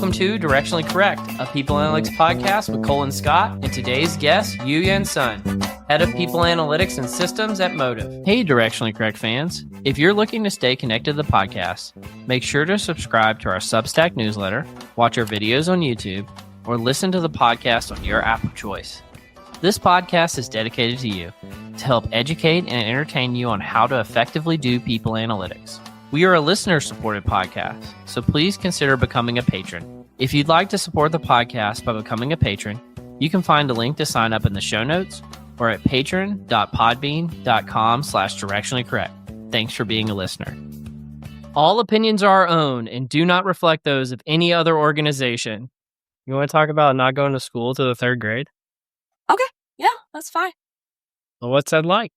Welcome to Directionally Correct, a People Analytics podcast with Cole and Scott, and today's guest, Yuyan Sun, Head of People Analytics and Systems at Motive. Hey, Directionally Correct fans. If you're looking to stay connected to the podcast, make sure to subscribe to our Substack newsletter, watch our videos on YouTube, or listen to the podcast on your app of choice. This podcast is dedicated to you to help educate and entertain you on how to effectively do people analytics. We are a listener-supported podcast, so please consider becoming a patron. If you'd like to support the podcast by becoming a patron, you can find a link to sign up in the show notes or at patron.podbean.com/directionallycorrect. Thanks for being a listener. All opinions are our own and do not reflect those of any other organization. You want to talk about not going to school to the third grade? Okay, yeah, that's fine. Well, what's that like?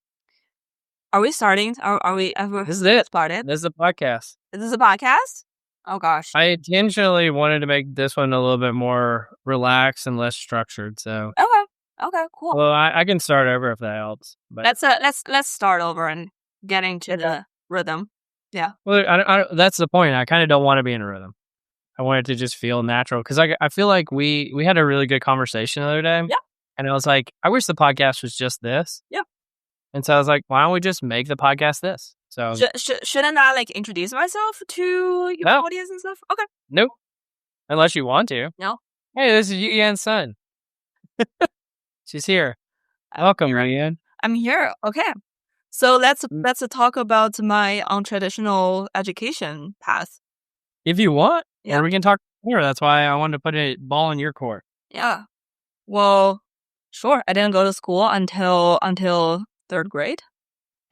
Are we starting? Are we ever This is it. started? This is a podcast. Is this a podcast? Oh, gosh. I intentionally wanted to make this one a little bit more relaxed and less structured. So, Okay, cool. well, I can start over if that helps. But Let's start over and get into the rhythm. Yeah. well, I that's the point. I kind of don't want to be in a rhythm. I want it to just feel natural because I feel like we had a really good conversation the other day. Yeah. And I was like, I wish the podcast was just this. Yeah. And so I was like, why don't we just make the podcast this? So Shouldn't I introduce myself to your audience and stuff? Okay. Nope. Unless you want to. No. Hey, this is Yuyan Sun. She's here. Welcome, Yuyan. I'm here. Okay. So let's talk about my untraditional education path. If you want, Yeah. or we can talk more. That's why I wanted to put a ball in your court. Yeah. Well, sure. I didn't go to school until third grade,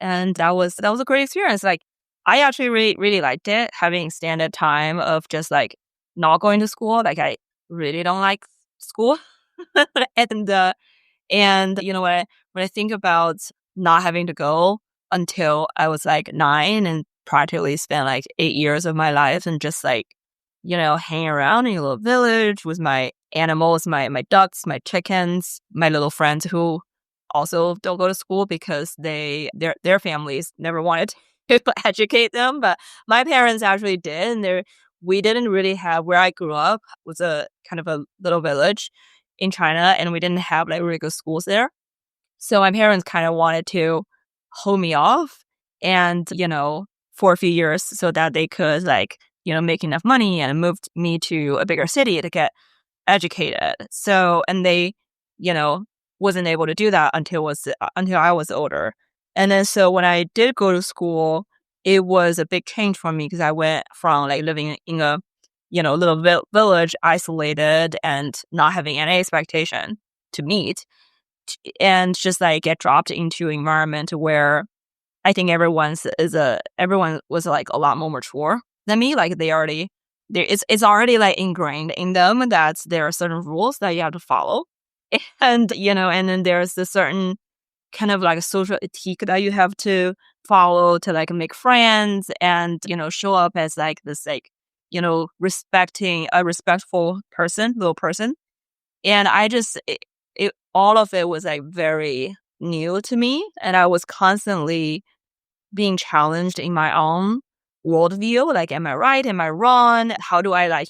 and that was a great experience. I actually really liked it, having standard time of just not going to school. I really don't like school, and you know when I think about not having to go until I was 9 and practically spent 8 years of my life and just hanging around in a little village with my animals, my ducks, my chickens, my little friends who also don't go to school because their families never wanted to educate them, but my parents actually did, and we didn't really have, where I grew up was a kind of a little village in China, and we didn't have really good schools there. So my parents kind of wanted to hold me off and for a few years so that they could make enough money and moved me to a bigger city to get educated. So, and they wasn't able to do that until I was older. And then so when I did go to school, it was a big change for me because I went from living in a little village, isolated and not having any expectation to meet, and just get dropped into an environment where I think everyone was a lot more mature than me. It's already ingrained in them that there are certain rules that you have to follow. And, and then there's a certain kind of social ethique that you have to follow to make friends and, show up as this, respecting a respectful little person. And I just, all of it was very new to me. And I was constantly being challenged in my own worldview. Am I right? Am I wrong? How do I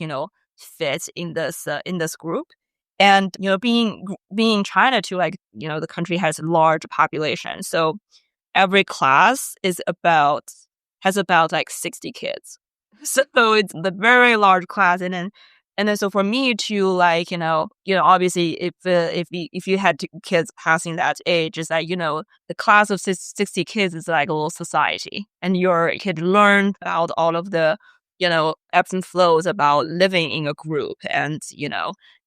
fit in this group? And being in China too, the country has a large population, so every class has about 60 kids. So it's a very large class, and then so for me to obviously if you had kids passing that age, is the class of 60 kids is a little society, and your kid learn about all of the ebbs and flows about living in a group, and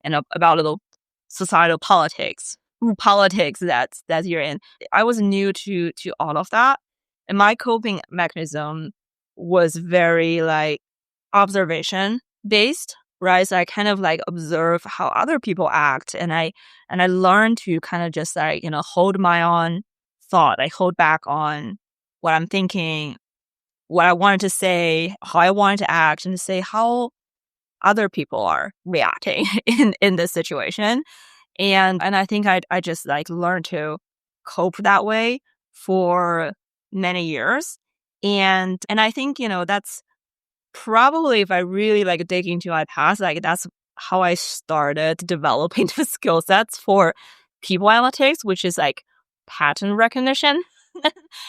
and about little societal politics that you're in. I was new to all of that, and my coping mechanism was very observation based, right? So I kind of observe how other people act, and I learned to kind of just hold my own thought. I hold back on what I'm thinking, what I wanted to say, how I wanted to act, and to say how other people are reacting in this situation. And I think I just learned to cope that way for many years. And I think, that's probably if I really like dig into my past, like that's how I started developing the skill sets for people analytics, which is like pattern recognition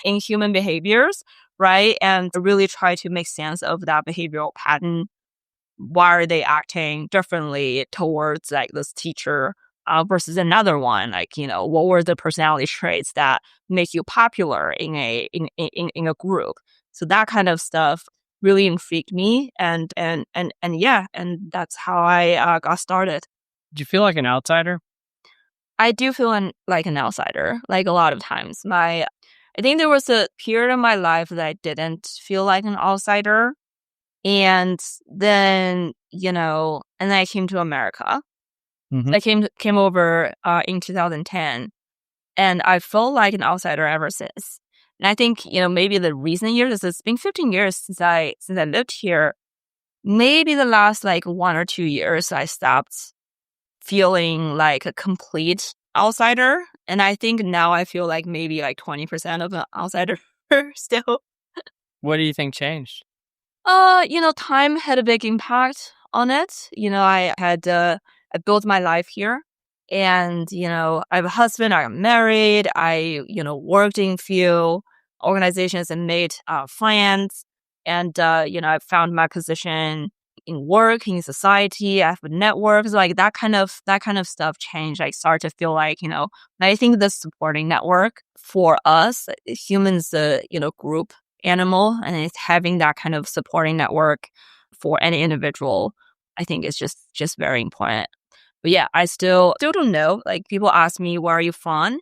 in human behaviors, right? And really try to make sense of that behavioral pattern. Why are they acting differently towards like this teacher versus another one? Like, what were the personality traits that make you popular in a group? So that kind of stuff really intrigued me, and yeah, and that's how I got started. Do you feel like an outsider? I do feel like an outsider, like a lot of times. I think there was a period in my life that I didn't feel like an outsider. And then, and then I came to America. Mm-hmm. I came over in 2010, and I felt like an outsider ever since. And I think, maybe the recent years is it's been 15 years since I lived here. Maybe the last like 1 or 2 years, I stopped feeling like a complete outsider. And I think now I feel like maybe like 20% of an outsider still. What do you think changed? Time had a big impact on it. I built my life here, and, I have a husband, I am married, I, worked in few organizations and made friends, and, I found my position in work, in society, I have networks, like that kind of stuff changed. I start to feel like, I think the supporting network for us humans, group animal, and it's having that kind of supporting network for any individual, I think is just very important. But yeah, I still don't know. Like, people ask me, where are you from?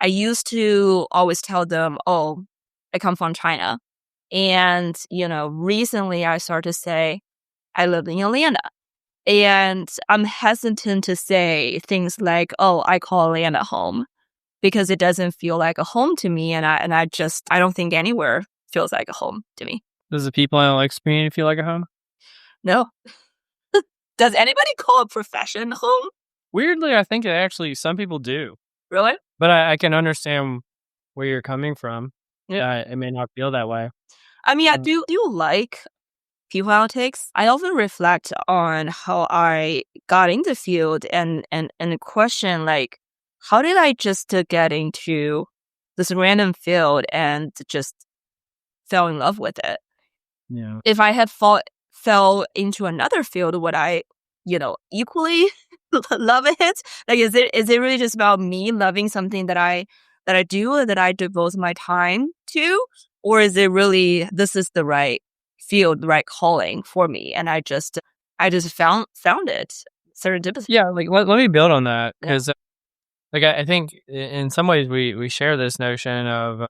I used to always tell them, oh, I come from China. And, recently I started to say, I live in Atlanta. And I'm hesitant to say things like, oh, I call Atlanta home, because it doesn't feel like a home to me. And I don't think anywhere feels like a home to me. Does the people analytics community feel like a home? No. Does anybody call a profession home? Weirdly, I think actually some people do. Really? But I can understand where you're coming from. Yeah. It may not feel that way. I mean, I do like people analytics. I often reflect on how I got in the field and question, like, how did I just get into this random field and just fell in love with it? Yeah. If I had fell into another field, would I, equally love it? Like, is it really just about me loving something that I do, that I devote my time to, or is it really this is the right field, the right calling for me, and I just found it serendipity. Yeah, like let me build on that, Yeah. because like I think in some ways we share this notion of,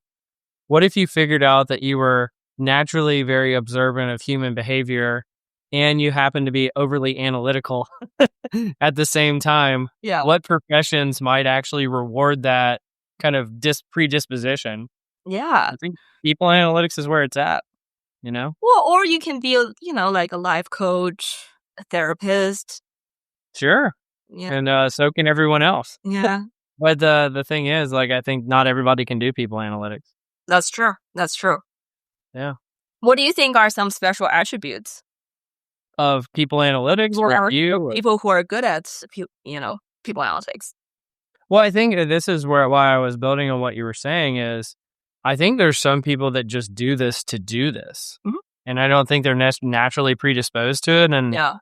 what if you figured out that you were naturally very observant of human behavior and you happen to be overly analytical at the same time? Yeah. What professions might actually reward that kind of predisposition? Yeah. I think people analytics is where it's at, Well, or you can be, like a life coach, a therapist. Sure. Yeah. And so can everyone else. Yeah. But the thing is, like, I think not everybody can do people analytics. That's true. That's true. Yeah. What do you think are some special attributes Of people analytics or you? people who are good at, people analytics? Well, I think this is why I was building on what you were saying is, I think there's some people that just do this to do this. Mhm. And I don't think they're naturally predisposed to it. And Yeah.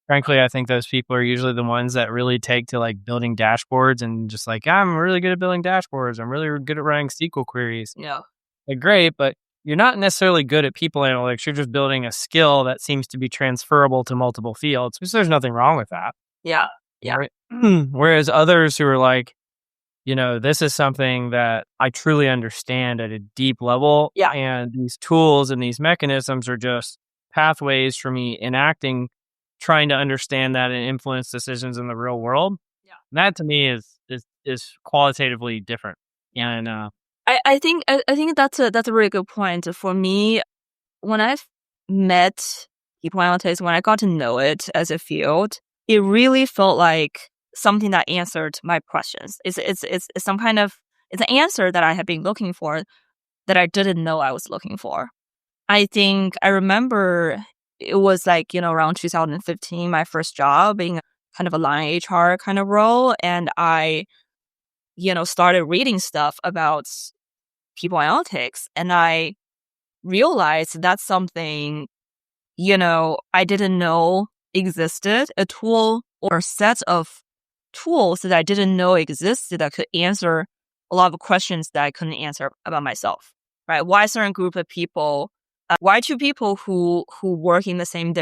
frankly, I think those people are usually the ones that really take to like building dashboards and just like, I'm really good at building dashboards. I'm really good at running SQL queries. Yeah. Like, great, but you're not necessarily good at people analytics. You're just building a skill that seems to be transferable to multiple fields, which there's nothing wrong with that. Yeah. Yeah. Right? Whereas others who are like, this is something that I truly understand at a deep level. Yeah. And these tools and these mechanisms are just pathways for me enacting, trying to understand that and influence decisions in the real world. Yeah. That to me is qualitatively different. And I think that's a really good point. For me, when I've met people analytics, when I got to know it as a field, it really felt like something that answered my questions. It's some kind of, it's an answer that I had been looking for that I didn't know I was looking for. I think I remember it was like, around 2015, my first job being kind of a line HR kind of role. And I, started reading stuff about people analytics. And I realized that's something, I didn't know existed, a tool or set of tools that I didn't know existed that could answer a lot of questions that I couldn't answer about myself, right? Why a certain group of people, why two people who work in the same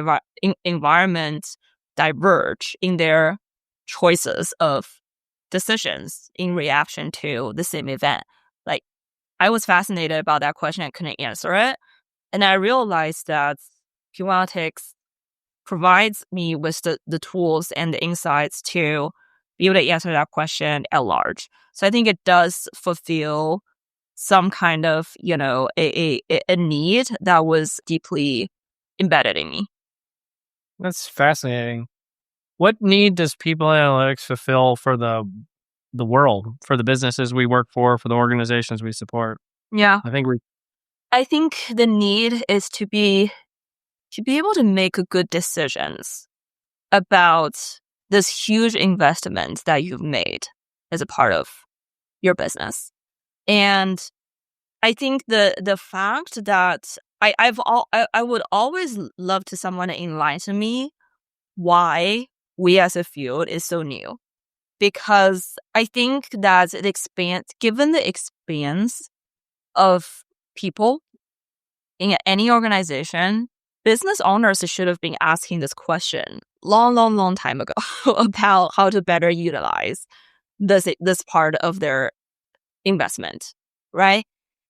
environment diverge in their choices of decisions in reaction to the same event? Like, I was fascinated about that question. I couldn't answer it. And I realized that Qantics provides me with the tools and the insights to be able to answer that question at large. So I think it does fulfill some kind of, a need that was deeply embedded in me. That's fascinating. What need does people analytics fulfill for the world, for the businesses we work for the organizations we support? Yeah. I think I think the need is to be able to make good decisions about this huge investment that you've made as a part of your business. And I think the fact that I would always love to someone to enlighten me why we as a field is so new. Because I think that given the expanse of people in any organization, business owners should have been asking this question long time ago about how to better utilize this part of their investment, right?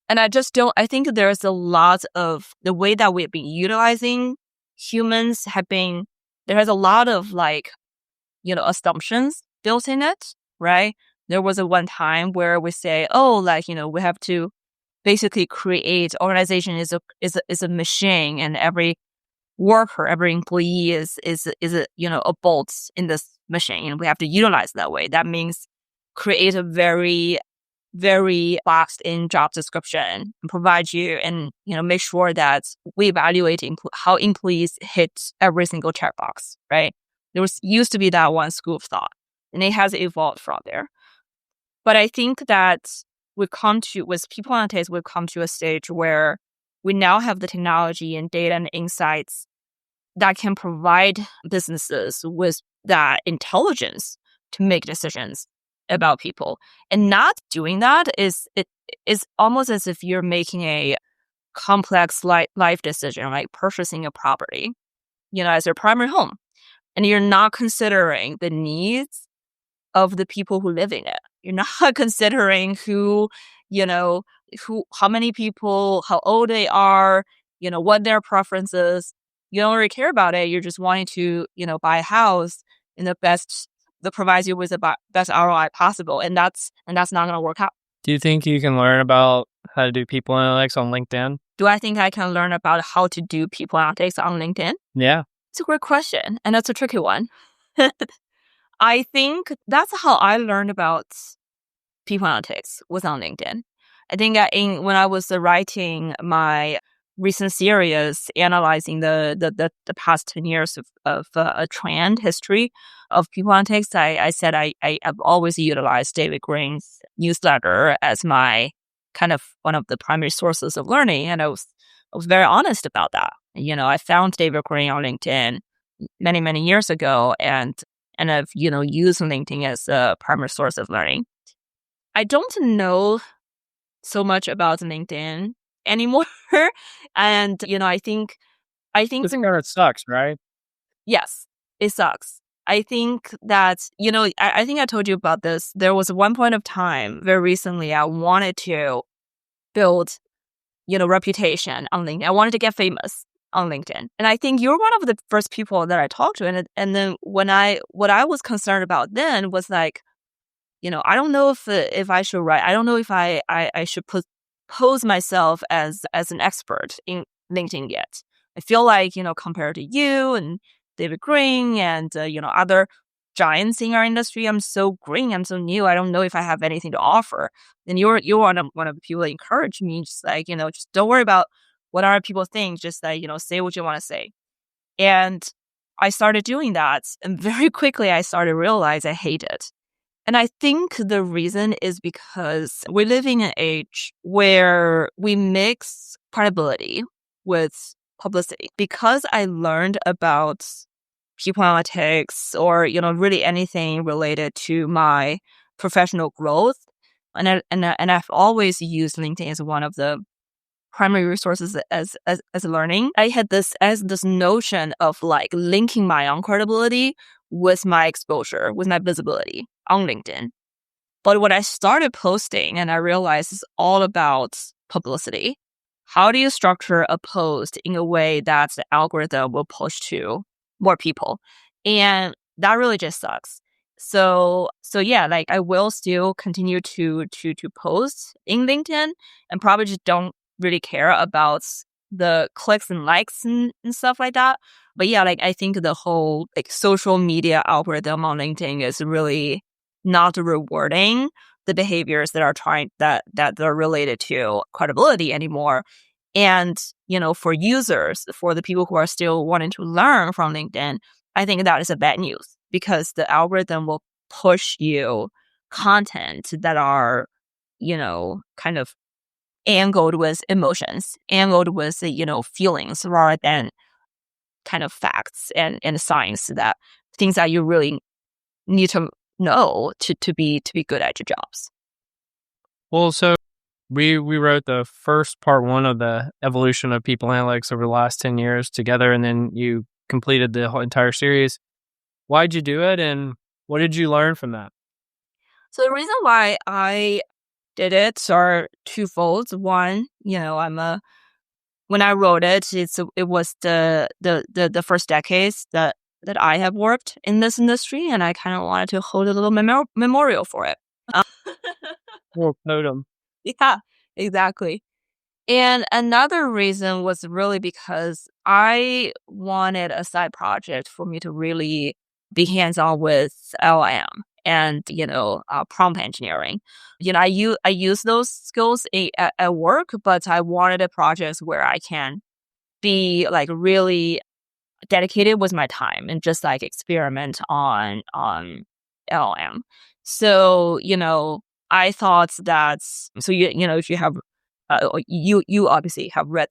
And I think there's a lot of the way that we've been utilizing humans there has a lot of assumptions built in it, right? There was a one time where we say, oh, we have to basically create organization is a machine, and every worker, every employee is a bolt in this machine, and we have to utilize that way. That means create a very very boxed in job description and provide you and make sure that we evaluate how employees hit every single checkbox, right? There used to be that one school of thought, and it has evolved from there. But I think that with people analytics, we've come to a stage where we now have the technology and data and insights that can provide businesses with that intelligence to make decisions about people. And not doing that is almost as if you're making a complex life decision, like purchasing a property, as your primary home, and you're not considering the needs of the people who live in it. You're not considering how many people, how old they are, what their preferences. You don't really care about it. You're just wanting to, buy a house in that provides you with the best ROI possible. And that's not going to work out. Do you think you can learn about how to do people analytics on LinkedIn? Do I think I can learn about how to do people analytics on LinkedIn? Yeah. It's a great question. And that's a tricky one. I think that's how I learned about people analytics was on LinkedIn. I think when I was writing my recent series analyzing the past 10 years of a trend history of people analytics, I said I've always utilized David Green's newsletter as my kind of one of the primary sources of learning, and I was very honest about that. I found David Green on LinkedIn many years ago, and I've used LinkedIn as a primary source of learning. I don't know so much about LinkedIn anymore. And, I think This kind of sucks, right? Yes, it sucks. I think that, I think I told you about this. There was one point of time very recently I wanted to build, reputation on LinkedIn. I wanted to get famous on LinkedIn. And I think you're one of the first people that I talked to. And then what I was concerned about then was like, I don't know if I should write. I don't know if I should pose myself as an expert in LinkedIn yet. I feel like, compared to you and David Green and, other giants in our industry, I'm so green. I'm so new. I don't know if I have anything to offer. And you're one of the people that encourage me, just like, just don't worry about what other people think. Just like, say what you want to say. And I started doing that. And very quickly, I started to realize I hate it. And I think the reason is because we live in an age where we mix credibility with publicity. Because I learned about people analytics or, really anything related to my professional growth. And I've always used LinkedIn as one of the primary resources as learning. I had this notion of like linking my own credibility with my exposure, with my visibility on LinkedIn. But when I started posting and I realized it's all about publicity, how do you structure a post in a way that the algorithm will push to more people? And that really just sucks. So yeah, like I will still continue to post in LinkedIn and probably just don't really care about the clicks and likes and stuff like that. But yeah, like I think the whole like social media algorithm on LinkedIn is really not rewarding the behaviors that are that are related to credibility anymore. And, for users, for the people who are still wanting to learn from LinkedIn, I think that is a bad news because the algorithm will push you content that are, kind of angled with emotions, angled with, feelings rather than kind of facts and science that things that you really need to know to be good at your jobs. Well, so we wrote the first part one of the evolution of people analytics over the last 10 years together, and then you completed the whole entire series. Why'd you do it, and what did you learn from that? So the reason why I did it are twofold. One, when I wrote it, it was the first decades that I have worked in this industry, and I kind of wanted to hold a little memorial for it. Well, totem. Yeah, exactly. And another reason was really because I wanted a side project for me to really be hands-on with LM and, prompt engineering. I use those skills at work, but I wanted a project where I can be like really dedicated with my time and just like experiment on LM. So, I thought that if you have you obviously have read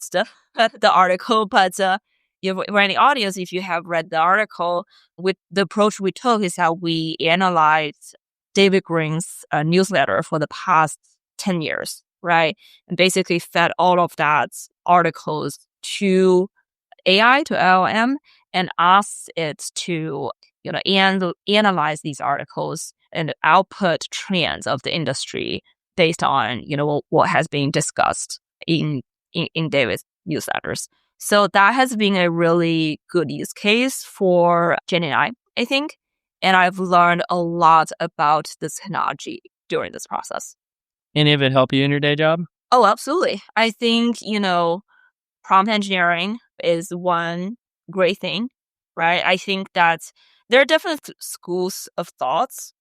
the article, but for any audience, if you have read the article, with the approach we took is how we analyzed David Green's newsletter for the past 10 years, right? And basically fed all of that articles to AI, to LLM, and asked it to, analyze these articles and output trends of the industry based on, what has been discussed in David's newsletters. So that has been a really good use case for GenAI, I think. And I've learned a lot about this technology during this process. Any of it help you in your day job? Oh, absolutely. I think, prompt engineering is one great thing, right? I think that there are different schools of thoughts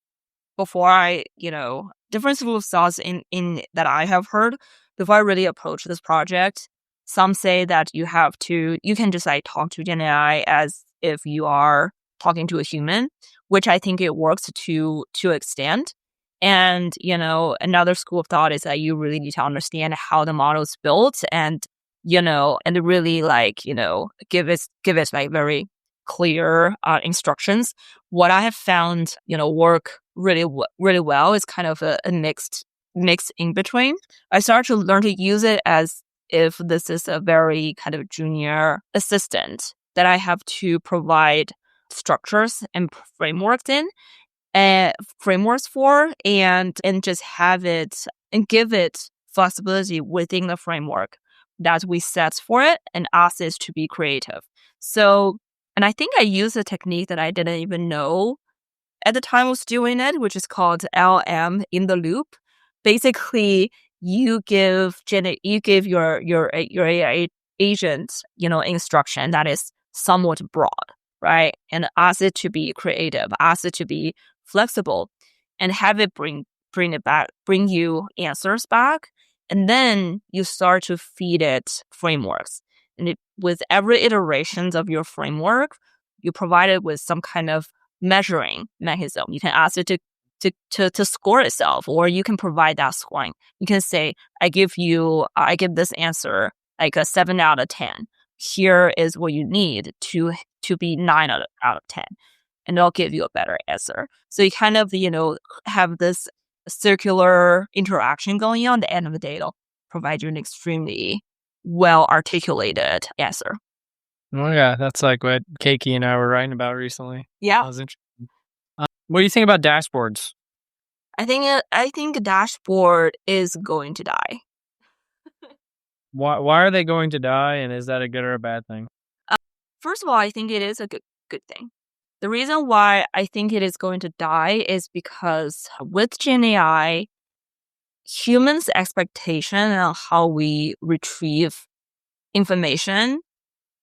different schools of thoughts in that I have heard before I really approach this project. Some say that you can just like talk to Gen AI as if you are talking to a human, which I think it works to extent. And, another school of thought is that you really need to understand how the model is built and really give it like very clear instructions. What I have found, work really well is kind of a mix in between. I started to learn to use it as if this is a very kind of junior assistant that I have to provide structures and frameworks for, and just have it and give it flexibility within the framework that we set for it and ask it to be creative. So, and I think I used a technique that I didn't even know at the time I was doing it, which is called LM in the loop. Basically, you give your AI agent, instruction that is somewhat broad, right? And ask it to be creative, ask it to be flexible, and have it bring you answers back. And then you start to feed it frameworks. And with every iterations of your framework, you provide it with some kind of measuring mechanism. You can ask it to score itself, or you can provide that scoring. You can say, I give this answer like a 7 out of 10. Here is what you need to be 9 out of 10. And it'll give you a better answer. So you kind of, have this circular interaction going on. At the end of the day, it'll provide you an extremely well articulated answer. Oh yeah, that's like what Keiki and I were writing about recently. Yeah. That was interesting. What do you think about dashboards? I think a dashboard is going to die. Why are they going to die, and is that a good or a bad thing? First of all, I think it is a good thing. The reason why I think it is going to die is because with Gen AI, humans' expectation on how we retrieve information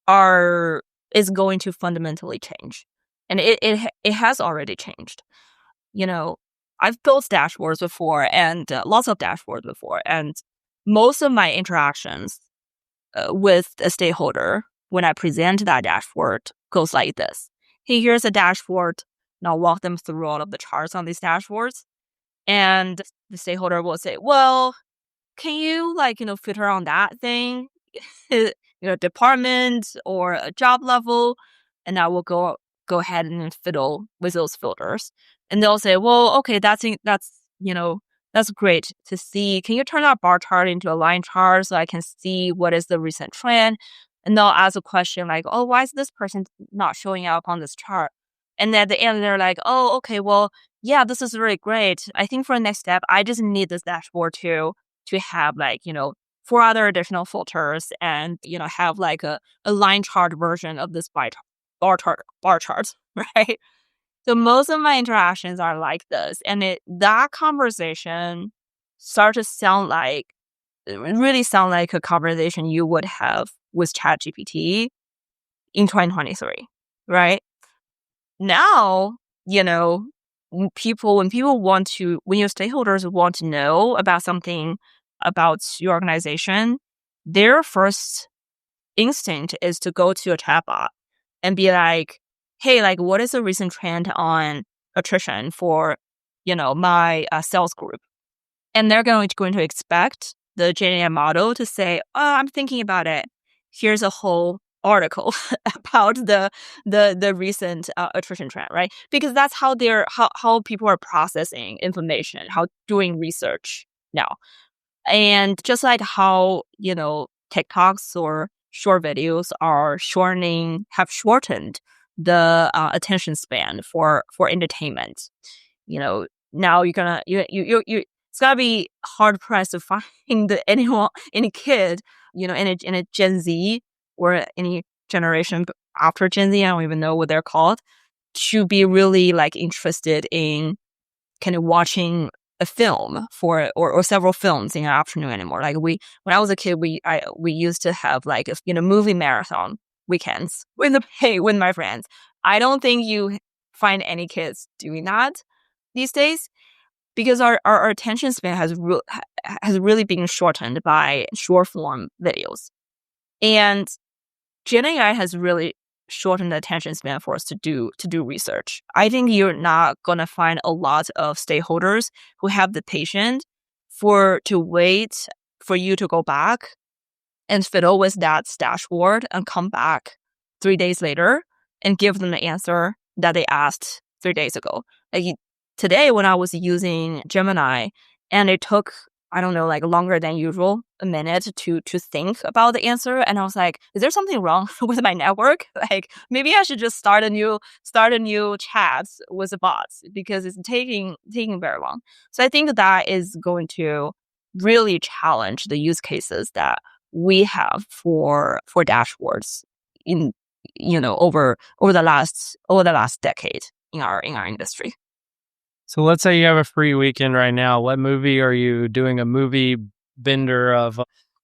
is going to fundamentally change. And it has already changed. I've built dashboards before, and lots of dashboards before, and most of my interactions with a stakeholder when I present that dashboard goes like this. Hey, here's a dashboard. And I'll walk them through all of the charts on these dashboards. And the stakeholder will say, well, can you filter on that thing, department or a job level? And I will go ahead and fiddle with those filters. And they'll say, well, okay, that's great to see. Can you turn that bar chart into a line chart so I can see what is the recent trend? And they'll ask a question like, oh, why is this person not showing up on this chart? And at the end, they're like, oh, okay, well, yeah, this is really great. I think for the next step, I just need this dashboard to have 4 other additional filters and, have like a line chart version of this bar chart, right? So most of my interactions are like this. And that conversation starts to really sound like a conversation you would have with ChatGPT in 2023, right? Now, when your stakeholders want to know about something about your organization, their first instinct is to go to a chatbot and be like, hey, what is the recent trend on attrition for, my sales group? And they're going to expect the Gen AI model to say, oh, I'm thinking about it. Here's a whole article about the recent attrition trend, right? Because that's how how people are processing information, how doing research now. And just like how, TikToks or short videos have shortened the attention span for entertainment. Now you're gonna it's gonna be hard pressed to find any kid, in a Gen Z or any generation after Gen Z, I don't even know what they're called, to be really interested in kind of watching a film or several films in an afternoon anymore. When I was a kid, we used to have movie marathon weekends with my friends. I don't think you find any kids doing that these days because our attention span has really been shortened by short form videos, and Gen AI has really shortened the attention span for us to do research. I think you're not gonna find a lot of stakeholders who have the patience to wait for you to go back and fiddle with that dashboard and come back 3 days later and give them the answer that they asked 3 days ago. Today when I was using Gemini, and it took, I don't know, longer than usual, a minute to think about the answer. And I was like, is there something wrong with my network? Maybe I should just start a new chat with the bots because it's taking very long. So I think that is going to really challenge the use cases that we have for dashboards in, over the last decade in our industry. So let's say you have a free weekend right now. What movie are you doing a movie bender of,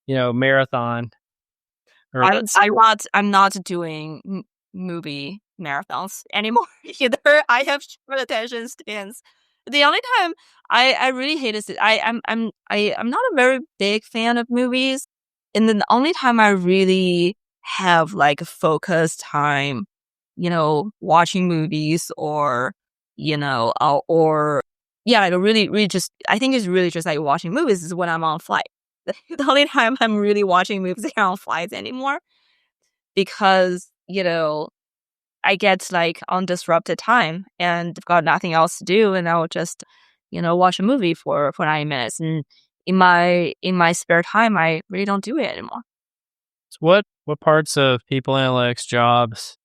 marathon? I'm not doing movie marathons anymore either. I have short attention spans. The only time I really hate is I'm not a very big fan of movies, and then the only time I really have like focused time, watching movies or, like really, really just, I think it's really just like watching movies is when I'm on flight. The only time I'm really watching movies are on flights anymore because, I get like undisrupted time and I've got nothing else to do and I'll just, watch a movie for 90 minutes. And in my spare time, I really don't do it anymore. So what parts of people analytics jobs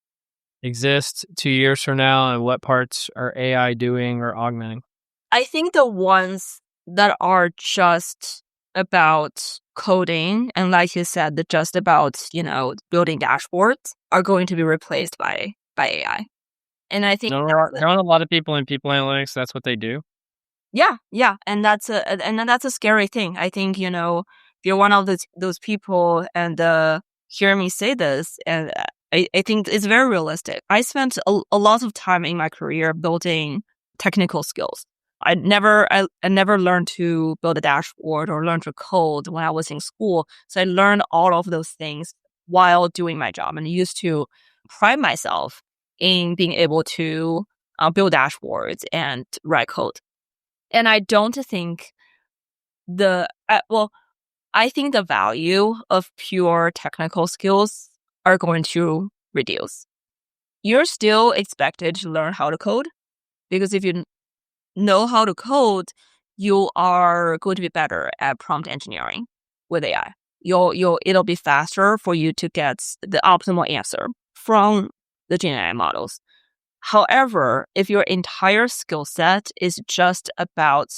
exist 2 years from now, and what parts are AI doing or augmenting? I think the ones that are just about coding and like you said, just about, building dashboards are going to be replaced by AI. And I think Don't a lot of people in people analytics, that's what they do? yeah, and that's a scary thing. I think if you're one of those people and hear me say this, and I think it's very realistic. I spent a lot of time in my career building technical skills. I never learned to build a dashboard or learn to code when I was in school. So I learned all of those things while doing my job and used to pride myself in being able to build dashboards and write code. And I don't think I think the value of pure technical skills are going to reduce. You're still expected to learn how to code because if you know how to code, you are going to be better at prompt engineering with AI. It'll be faster for you to get the optimal answer from the GenAI models. However, if your entire skill set is just about,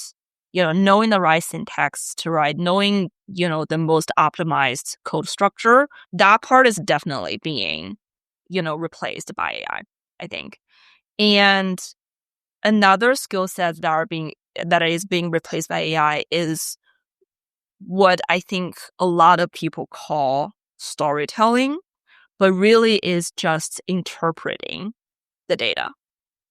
knowing the right syntax to write, knowing, the most optimized code structure, that part is definitely being, replaced by AI, I think. And another skill set that is being replaced by AI is what I think a lot of people call storytelling, but really is just interpreting the data,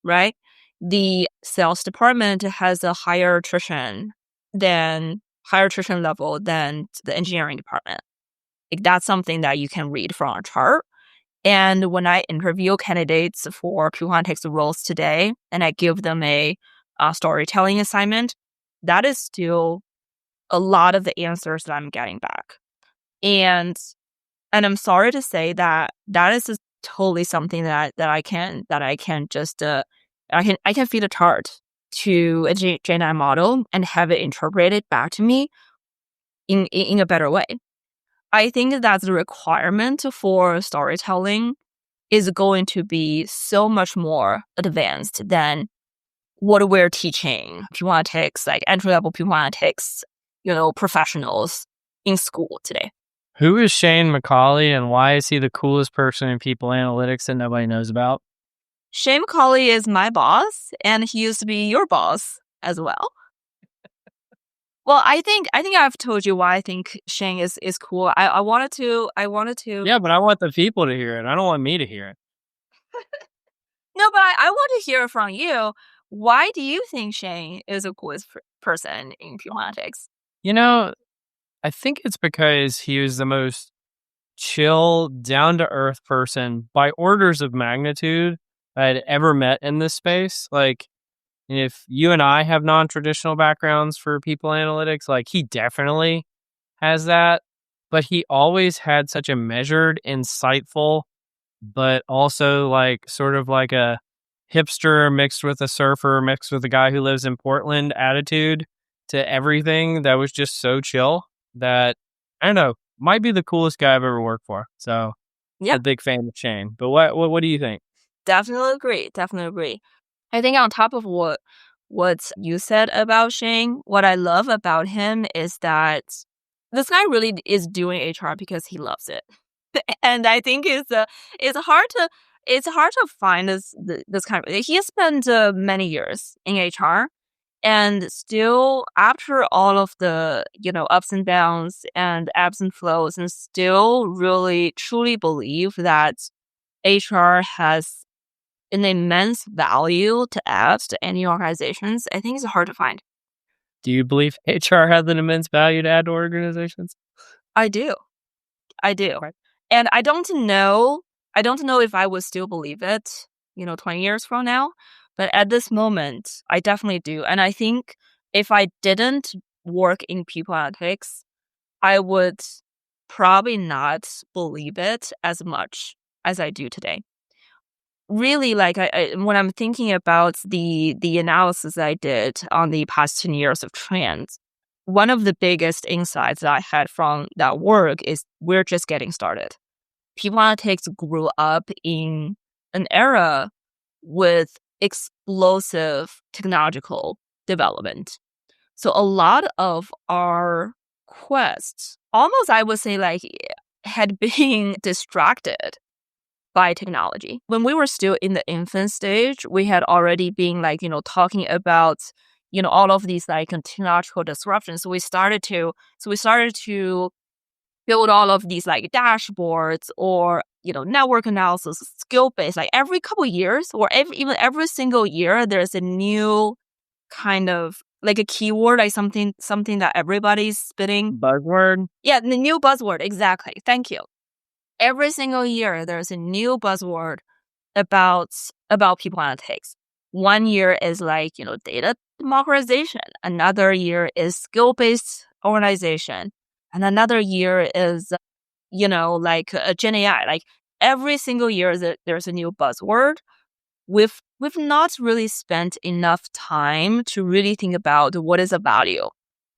right? The sales department has a higher attrition level than the engineering department. Like that's something that you can read from a chart. And when I interview candidates for people analytics roles today, and I give them a storytelling assignment, that is still a lot of the answers that I'm getting back. And I'm sorry to say that is just totally something that I can just I can feed a chart to a GenAI model and have it interpreted back to me in a better way. I think that the requirement for storytelling is going to be so much more advanced than what we're teaching people analytics, like entry-level people analytics, professionals in school today. Who is Shane McCauley, and why is he the coolest person in people analytics that nobody knows about? Shane McCauley is my boss, and he used to be your boss as well. Well, I think I've told you why I think Shane is cool. I wanted to. Yeah, but I want the people to hear it. I don't want me to hear it. No, but I want to hear from you. Why do you think Shane is the coolest person in people analytics? I think it's because he was the most chill, down-to-earth person by orders of magnitude I'd ever met in this space. Like, if you and I have non-traditional backgrounds for people analytics, like he definitely has that, but he always had such a measured, insightful, but also like sort of like a hipster mixed with a surfer mixed with a guy who lives in Portland attitude to everything that was just so chill that, I don't know, might be the coolest guy I've ever worked for. So Yeah, a big fan of Shane. But what do you think? definitely agree. I think on top of what you said about Shane, what I love about him is that this guy really is doing HR because he loves it. And I think it's hard to find this kind of. He has spent many years in HR, and still after all of the ups and downs and ebbs and flows, and still really truly believe that HR has an immense value to add to any organizations. I think it's hard to find. Do you believe HR has an immense value to add to organizations? I do. Right. And I don't know if I would still believe it, 20 years from now. But at this moment, I definitely do. And I think if I didn't work in people analytics, I would probably not believe it as much as I do today. Really, like when I'm thinking about the analysis I did on the past 10 years of trends, one of the biggest insights that I had from that work is we're just getting started. People analytics grew up in an era with explosive technological development. So a lot of our quests, almost I would say like had been distracted by technology. When we were still in the infant stage, we had already been like, talking about, all of these like technological disruptions. So we started to build all of these like dashboards or, network analysis, skill-based, like every couple of years or even every single year, there's a new kind of like a keyword, like something that everybody's spitting. Buzzword? Yeah, the new buzzword. Exactly. Thank you. Every single year, there's a new buzzword about people analytics. One year is like, data democratization. Another year is skill-based organization. And another year is, like Gen AI. Like every single year, there's a new buzzword. We've not really spent enough time to really think about what is the value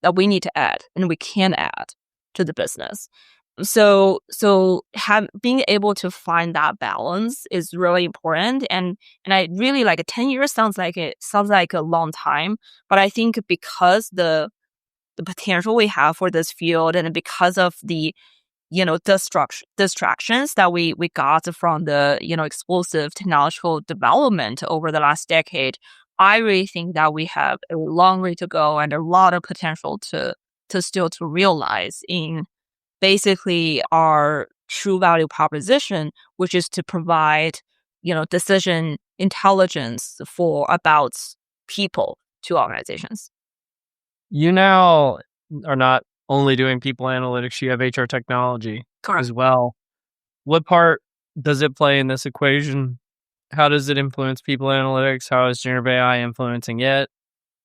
that we need to add and we can add to the business. So being able to find that balance is really important. And I really like 10 years sounds like a long time, but I think because the potential we have for this field and because of the distractions that we got from the explosive technological development over the last decade, I really think that we have a long way to go and a lot of potential to still to realize in basically our true value proposition, which is to provide, decision intelligence about people to organizations. You now are not only doing people analytics, you have HR technology as well. What part does it play in this equation? How does it influence people analytics? How is generative AI influencing it?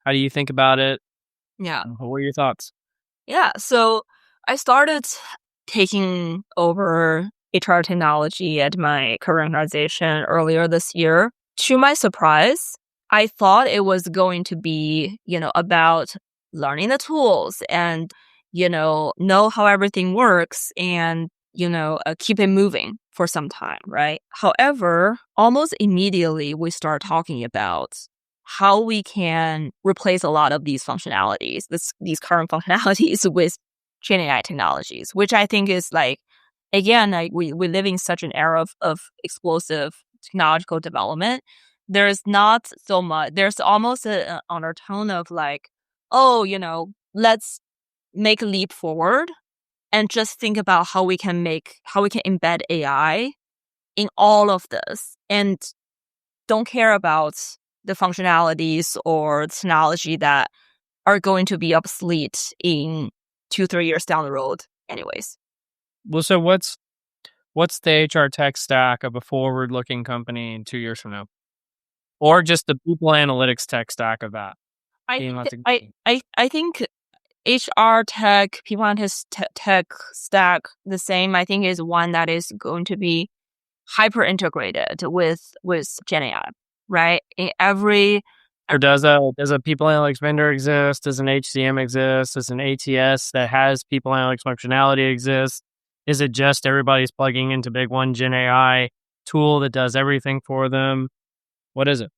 How do you think about it? Yeah. What were your thoughts? Yeah. So I started taking over HR technology at my current organization earlier this year. To my surprise, I thought it was going to be, about learning the tools and, know how everything works and, keep it moving for some time, right? However, almost immediately we start talking about how we can replace a lot of these functionalities, these current functionalities with Gen AI technologies, which I think is like, again, like we live in such an era of explosive technological development. There's not so much, there's almost an undertone of like, oh, let's make a leap forward and just think about how we can embed AI in all of this and don't care about the functionalities or technology that are going to be obsolete in 2-3 years down the road anyways. Well, so what's the HR tech stack of a forward-looking company in 2 years from now? Or just the people analytics tech stack of that? I think HR tech, people analytics tech stack, the same, I think is one that is going to be hyper integrated with Gen AI, right? In every Or does a people analytics vendor exist? Does an HCM exist? Does an ATS that has people analytics functionality exist? Is it just everybody's plugging into big one Gen AI tool that does everything for them? What is it?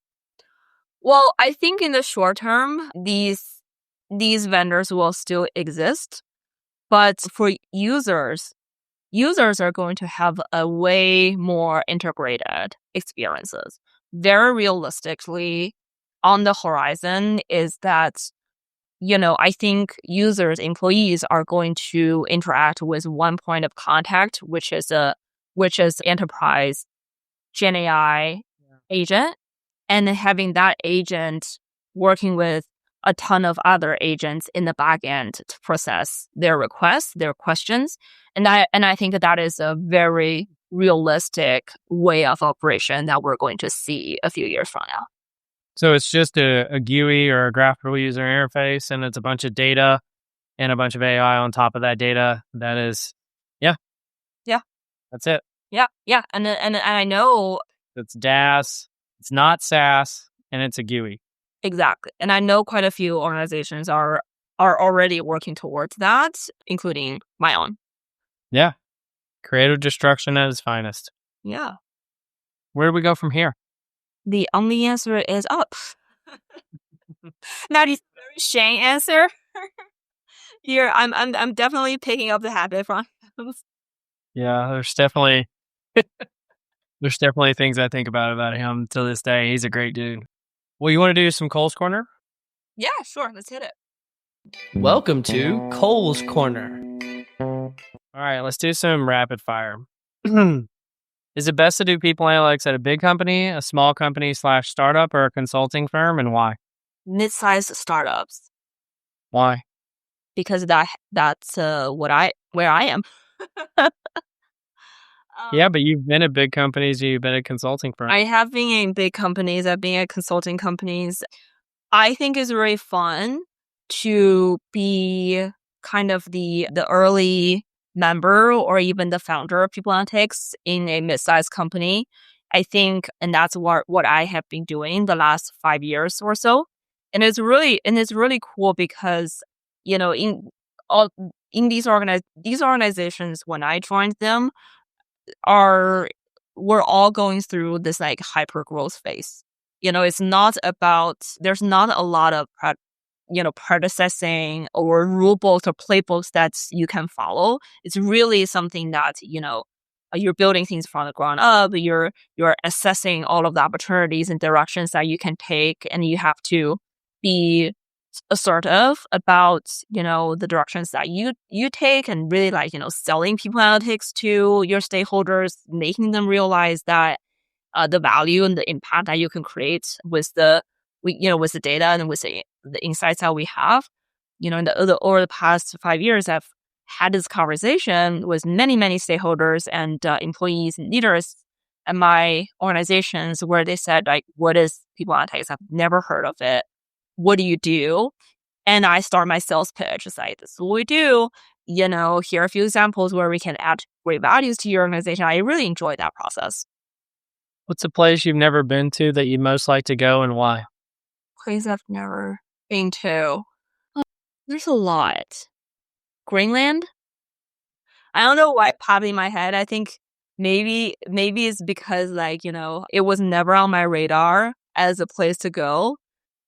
Well, I think in the short term, these vendors will still exist, but for users are going to have a way more integrated experiences. Very realistically, on the horizon is that, I think employees are going to interact with one point of contact, which is enterprise Gen AI agent, and having that agent working with a ton of other agents in the back end to process their requests, their questions. And I think that is a very realistic way of operation that we're going to see a few years from now. So it's just a GUI or a graphical user interface, and it's a bunch of data and a bunch of AI on top of that data. That is, yeah. That's it. Yeah. And I know It's DaaS, it's not SaaS, and it's a GUI. exactly. And I know quite a few organizations are already working towards that, including my own. Yeah. Creative destruction at its finest. Yeah. Where do we go from here? The only answer is up. That is a very Shane answer. Here, I'm definitely picking up the habit from. Yeah, there's definitely things I think about him to this day. He's a great dude. Well, you want to do some Cole's Corner? Yeah, sure. Let's hit it. Welcome to Cole's Corner. All right, let's do some rapid fire. Is it best to do people analytics at a big company, a small company / startup, or a consulting firm, and why? Mid-sized startups, Why? because that's where I am. Yeah, but you've been at big companies, you've been at consulting firms. I have been in big companies. I've been at consulting companies. I think it's really fun to be kind of the early member or even the founder of People Analytics in a mid-sized company. I think, and that's what I have been doing the last 5 years or so. And it's really cool because, in these organizations, when I joined them, we're all going through this like hyper growth phase. It's not about, there's not a lot of predecessing or rule books or playbooks that you can follow. It's really something that you're building things from the ground up. You're assessing all of the opportunities and directions that you can take, and you have to be assertive about the directions that you take, and really selling People Analytics to your stakeholders, making them realize that the value and the impact that you can create with the data and with the insights that we have. Over the past 5 years, I've had this conversation with many stakeholders and employees and leaders at my organizations, where they said, like, what is People Analytics? I've never heard of it. What do you do? And I start my sales pitch. It's like, this is what we do. Here are a few examples where we can add great values to your organization. I really enjoy that process. What's a place you've never been to that you'd most like to go, and why? Place I've never been to. There's a lot. Greenland? I don't know why it popped in my head. I think maybe it's because it was never on my radar as a place to go.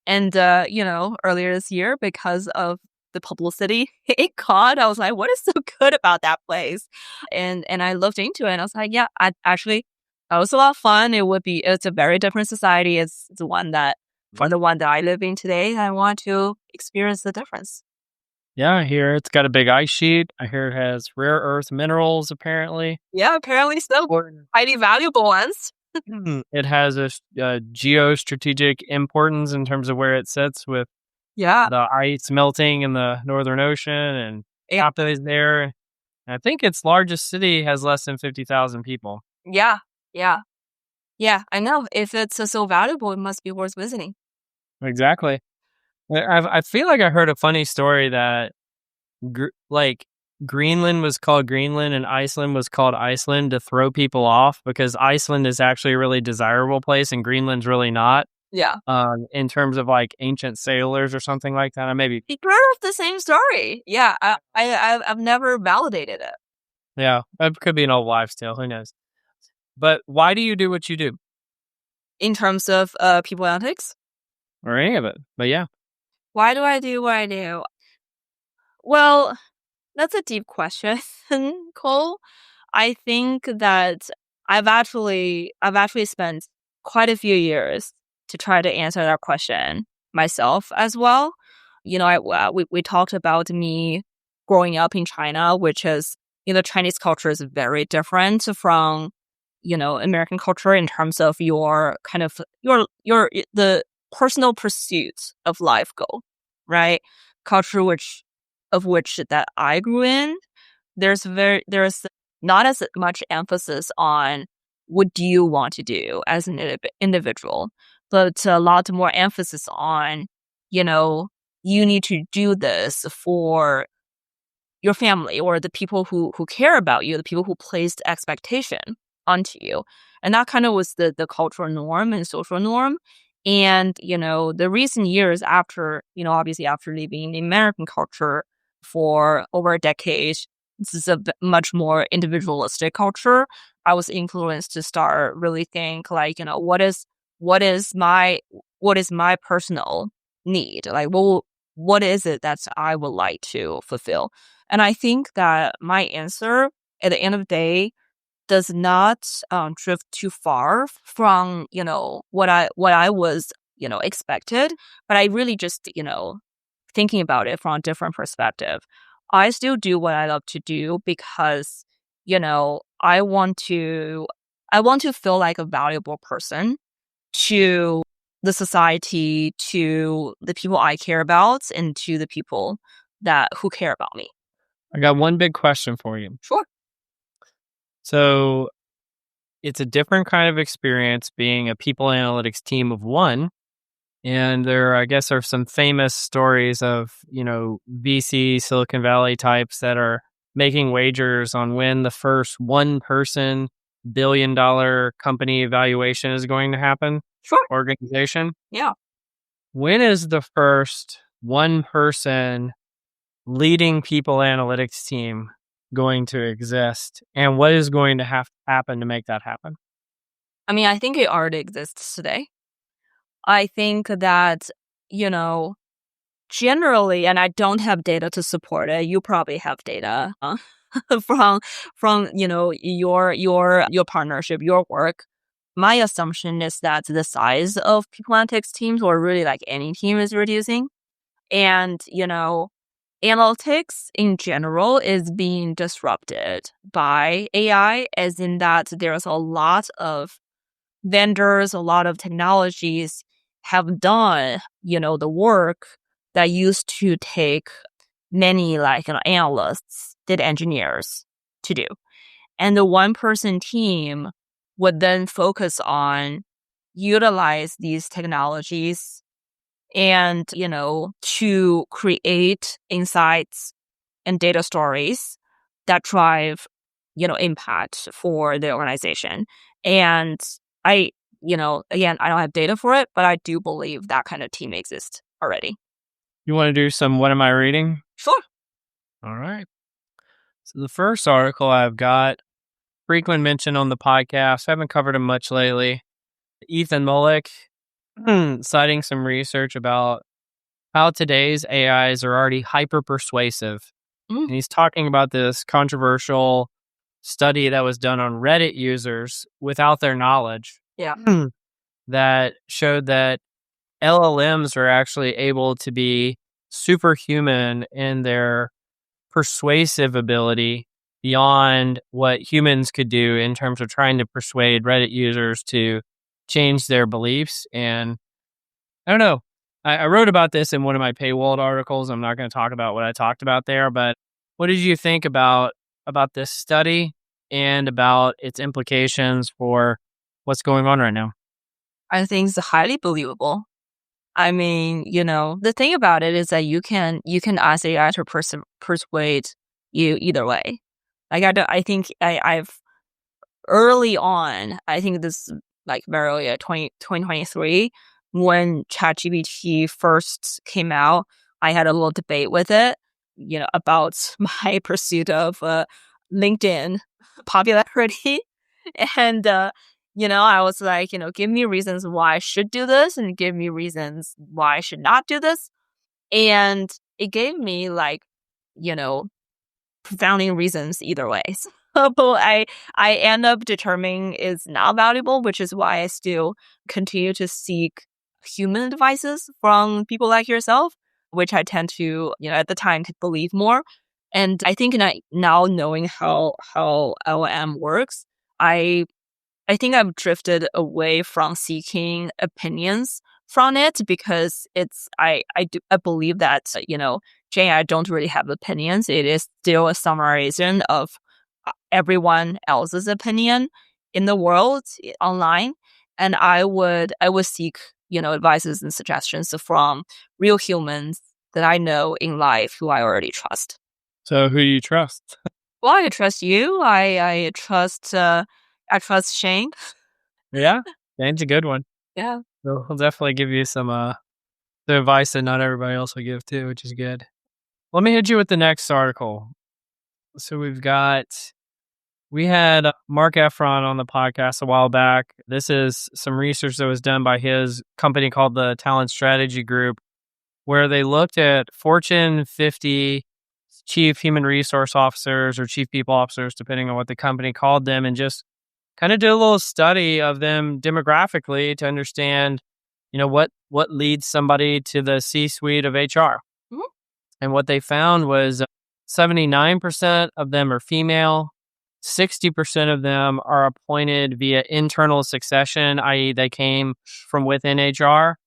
And, earlier this year, because of the publicity it got, I was like, what is so good about that place? And I looked into it, and I was like, yeah, that was a lot of fun. It's a very different society. It's the one that, for the one that I live in today, I want to experience the difference. Yeah, I hear it's got a big ice sheet. I hear it has rare earth minerals, apparently. Yeah, apparently so. Highly valuable ones. It has a geostrategic importance in terms of where it sits with the ice melting in the Northern Ocean, and capital is there. And I think its largest city has less than 50,000 people. Yeah, I know. If it's so valuable, it must be worth visiting. Exactly. I feel like I heard a funny story that Greenland was called Greenland and Iceland was called Iceland to throw people off, because Iceland is actually a really desirable place and Greenland's really not. Yeah. In terms of like ancient sailors or something like that. Maybe You've heard of the same story. Yeah, I've never validated it. Yeah, it could be an old wives' tale. Who knows? But why do you do what you do? In terms of People Analytics? Or any of it. But yeah. Why do I do what I do? Well, that's a deep question, Cole. I think that I've actually spent quite a few years to try to answer that question myself as well. We talked about me growing up in China, which is, Chinese culture is very different from, American culture in terms of your kind of the personal pursuit of life goal. right? Culture of which that I grew in, there's not as much emphasis on what do you want to do as an individual, but a lot more emphasis on, you know, you need to do this for your family or the people who care about you, the people who placed expectation onto you. And that kind of was the cultural norm and social norm. And, the recent years after, obviously after living in the American culture for over a decade, this is a much more individualistic culture. I was influenced to start really think like, what is my personal need? Like, what is it that I would like to fulfill? And I think that my answer at the end of the day does not drift too far from, what I was, expected. But I really just, thinking about it from a different perspective. I still do what I love to do because, I want to feel like a valuable person to the society, to the people I care about, and to the people who care about me. I got one big question for you. Sure. So it's a different kind of experience being a people analytics team of one. And there, I guess, are some famous stories of, VC, Silicon Valley types that are making wagers on when the first one-person billion-dollar company evaluation is going to happen. Sure. Organization. Yeah. When is the first one-person leading people analytics team going to exist? And what is going to have to happen to make that happen? I mean, I think it already exists today. I think that, generally, and I don't have data to support it. You probably have data from your partnership, your work. My assumption is that the size of people analytics teams, or really like any team, is reducing. And, analytics in general is being disrupted by AI, as in that there's a lot of vendors, a lot of technologies have done, the work that used to take many analysts, data engineers to do. And the one-person team would then focus on utilize these technologies and, to create insights and data stories that drive, impact for the organization. And again, I don't have data for it, but I do believe that kind of team exists already. You want to do some what am I reading? Sure. All right. So the first article I've got, frequent mention on the podcast. I haven't covered him much lately. Ethan Mullick, citing some research about how today's AIs are already hyper persuasive. And he's talking about this controversial study that was done on Reddit users without their knowledge. Yeah. That showed that LLMs are actually able to be superhuman in their persuasive ability beyond what humans could do in terms of trying to persuade Reddit users to change their beliefs. And I don't know. I wrote about this in one of my paywalled articles. I'm not going to talk about what I talked about there, but what did you think about this study and about its implications for what's going on right now? I think it's highly believable. I mean, the thing about it is that you can ask AI to persuade you either way. Like I think I've early on, I think this like very early 2023 when ChatGPT first came out, I had a little debate with it, about my pursuit of LinkedIn popularity. And, I was like, give me reasons why I should do this and give me reasons why I should not do this. And it gave me profounding reasons either way. So I end up determining it's not valuable, which is why I still continue to seek human advices from people like yourself, which I tend to, at the time to believe more. And I think now knowing how LM works, I think I've drifted away from seeking opinions from it because I believe that, Jane, I don't really have opinions. It is still a summarization of everyone else's opinion in the world online. And I would seek, advices and suggestions from real humans that I know in life who I already trust. So who do you trust? Well, I trust you. I trust Shane. Yeah, Shane's a good one. Yeah. So he'll definitely give you some the advice that not everybody else will give too, which is good. Let me hit you with the next article. So we had Mark Efron on the podcast a while back. This is some research that was done by his company called the Talent Strategy Group, where they looked at Fortune 50 chief human resource officers or chief people officers, depending on what the company called them, and just kind of did a little study of them demographically to understand, what leads somebody to the C-suite of HR. Mhm. And what they found was 79% of them are female, 60% of them are appointed via internal succession, i.e. they came from within HR.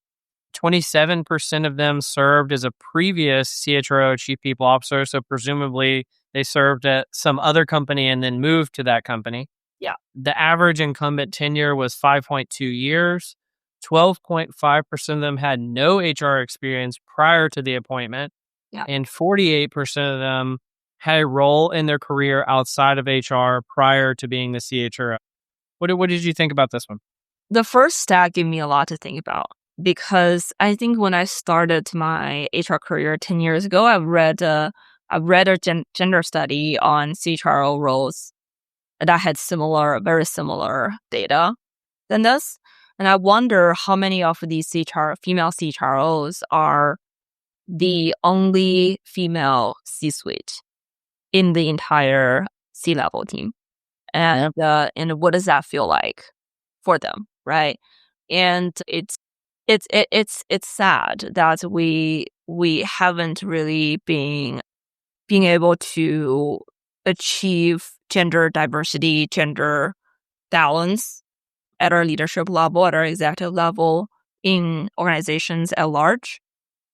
27% of them served as a previous CHRO, chief people officer. So presumably they served at some other company and then moved to that company. Yeah. The average incumbent tenure was 5.2 years. 12.5% of them had no HR experience prior to the appointment. Yeah. And 48% of them had a role in their career outside of HR prior to being the CHRO. What did you think about this one? The first stat gave me a lot to think about because I think when I started my HR career 10 years ago, I read a gender study on CHRO roles that had very similar data than this. And I wonder how many of these female CHROs are the only female C-suite in the entire C-level team. And what does that feel like for them, right? And it's sad that we haven't really been able to achieve gender diversity, gender balance at our leadership level, at our executive level in organizations at large,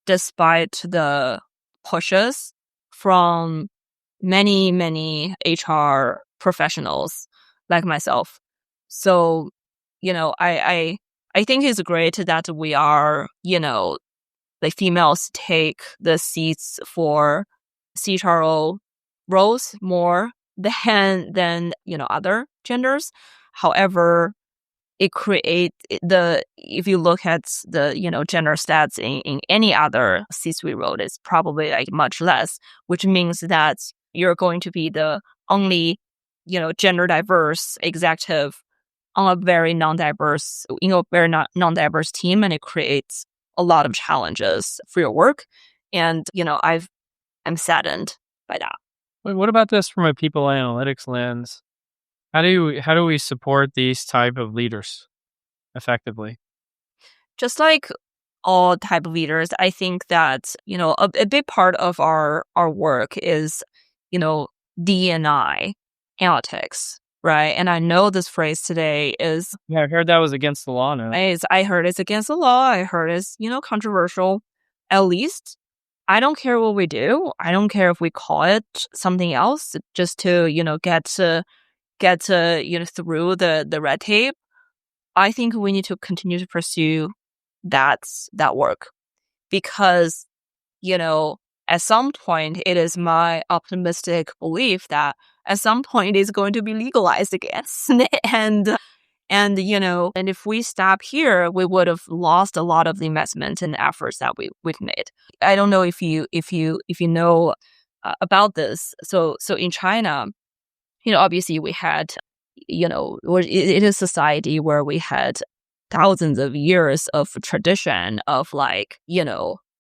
despite the pushes from many, many HR professionals like myself. So, I think it's great that we are, the females take the seats for CHRO roles more than other genders. However, if you look at the gender stats in any other C-suite role, it's probably like much less, which means that you're going to be the only gender diverse executive on a very non-diverse team, and it creates a lot of challenges for your work. And I'm saddened by that. Wait, what about this from a people analytics lens? How do we support these type of leaders effectively? Just like all type of leaders, I think that a big part of our work is D&I analytics, right? And I know this phrase today is I heard that was against the law now. I heard it's against the law. I heard it's controversial. At least I don't care what we do. I don't care if we call it something else, just to get through the red tape. I think we need to continue to pursue that work because at some point it is my optimistic belief that at some point it's going to be legalized again. and if we stop here, we would have lost a lot of the investment and efforts that we've made. I don't know if you know about this. So in China, obviously we had, it is a society where we had thousands of years of tradition of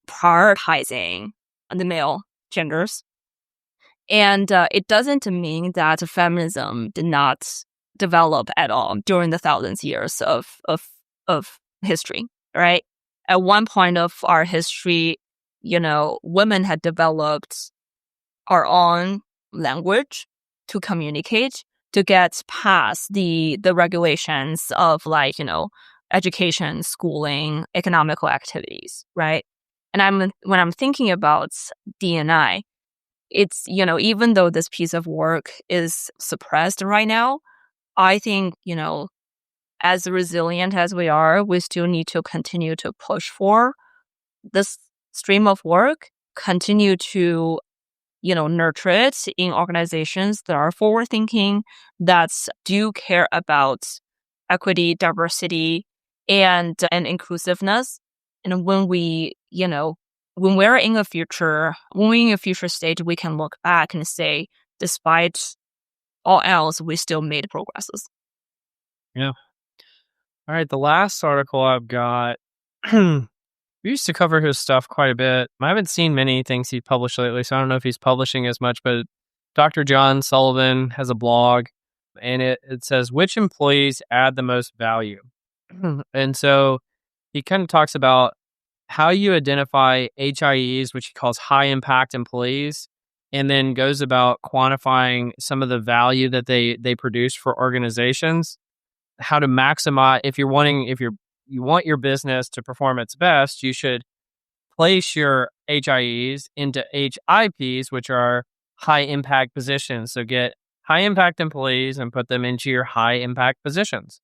prioritizing the male genders. And it doesn't mean that feminism did not develop at all during the thousands years of history, right? At one point of our history, women had developed our own language to communicate, to get past the regulations of education, schooling, economical activities, right? And when I'm thinking about D&I, it's, even though this piece of work is suppressed right now, I think, as resilient as we are, we still need to continue to push for this stream of work, continue to, nurture it in organizations that are forward thinking, that do care about equity, diversity, and inclusiveness. And when when we're in a future stage, we can look back and say, despite all else, we still made progresses. Yeah. All right. The last article I've got, we used to cover his stuff quite a bit. I haven't seen many things he's published lately, so I don't know if he's publishing as much, but Dr. John Sullivan has a blog, and it says, which employees add the most value? And so he kind of talks about how you identify HIEs, which he calls high impact employees, and then goes about quantifying some of the value that they produce for organizations, how to maximize. If you want your business to perform its best, you should place your HIEs into HIPs, which are high impact positions. So get high impact employees and put them into your high impact positions.